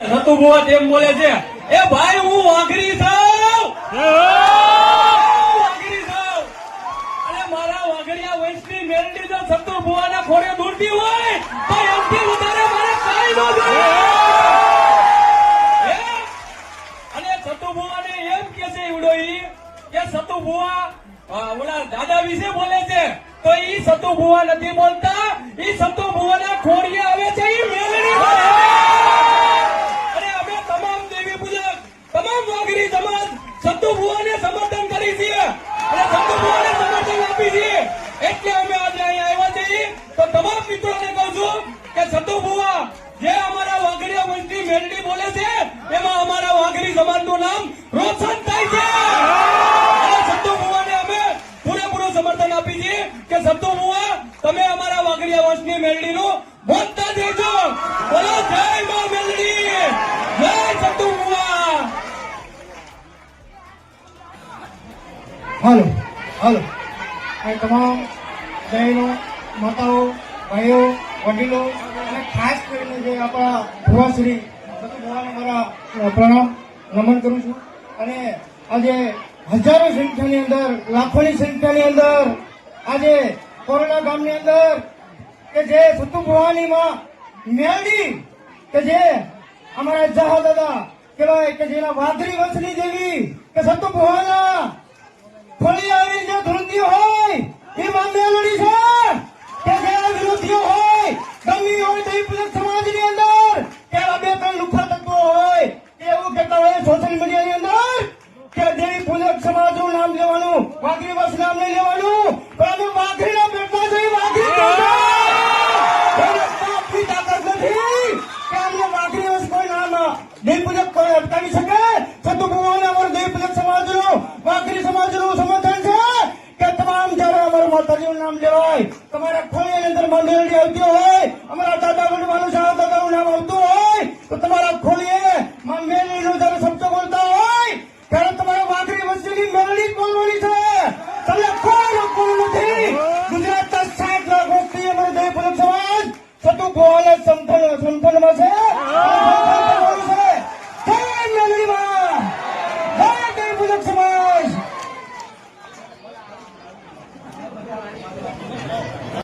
રતુ બુઆ તેમ બોલે છે, એ ભાઈ હું વાઘરી છું, વાઘરી છું. અને મારા વાઘરિયા વંશની મેલડી જો સતુ બુઆના ખોળે દોડતી હોય તો એમથી વધારે મારે કાંઈ ન જોઈએ. અને સતુ બુઆને એમ કે છે ઈવડોઈ કે સતુ બુઆ ઓલા દાદા વિશે બોલે છે, તો ઈ સતુ બુઆ નથી બોલતા, ઈ સતુ બુઆના ખોળીએ આવે છે ઈ મેલડી બોલે છે. અને અમે તમામ દેવી પૂજક, તમામ વાઘરી સમાજ સતુ બુઆને સમર્થન કરી છીએ અને સતુ બુઆને સમર્થન આપી છીએ. એટલે અમે આજે અહીંયા આવ્યા છીએ. તો તમામ મિત્રોને કહું છું કે સતુ બુઆ જે અમારા વાઘરિયા વંશની મેલડી બોલે છે એમાં અમારા વાઘરી સમાજનું નામ રોશન થાય છે. અને સતુ બુઆને અમે પૂરેપૂરું સમર્થન આપી છીએ કે સતુ બુઆ તમે અમારા વાઘરિયા વંશની મેલડીનું બોલતા દેજો. બોલો જય મા મેલડી, જય સતુ બુઆ. હાલો હાલો આ તમામ બહેનો, માતાઓ, ભાઈઓ, વડીલો અને ખાસ કરીને જે આપણા ભુવાશ્રી સતુ ભુવાને મારા પ્રણામ નમન કરું છું. અને આજે હજારો સંખ્યાની અંદર, લાખોની સંખ્યાની અંદર આજે કોરોના ગામની અંદર કે જે સતુ ભુવાની માં મેલડી કે જે અમારા જહા દાદા કહેવાય કે જેના વાઘરી વંશની દેવી કે સતુ ભુવાના ફળી આવી જે ધૂળતી હોય એ માં મેલડી છે. કે જે વિરોધીઓ હોય, ગમી હોય દેવી પૂજક સમાજની અંદર કે આ બે ત્રણ લુખા તત્વો હોય કે એવું કહેતા હોય સોશિયલ મીડિયાની અંદર કે દેવી પૂજક સમાજનું નામ લેવાનું, વાઘરી વંશ નામ નહીં લેવાનું, પણ અમે વાઘરીના પેટમાં જઈ વાઘરી આપણી તાકાત નથી કે અમને વાઘરી વંશ કોઈ નામ દેવી પૂજક કોઈ અટકાવી શકે. સતુ ભુવાને અમારું દેવી પૂજક સમાજનું, વાઘરી સમાજનું સમર્થન છે કે તમામ જયારે અમારા માતાજીનું નામ લેવાય, તમારા ખોળીની અંદર માં મેલડી આવતી હોય, અમારા દાદા વડવાનું શાહ દાદાનું નામ આવતું હોય તો તમારા ખોળીએ માં મેલડીનું જયારે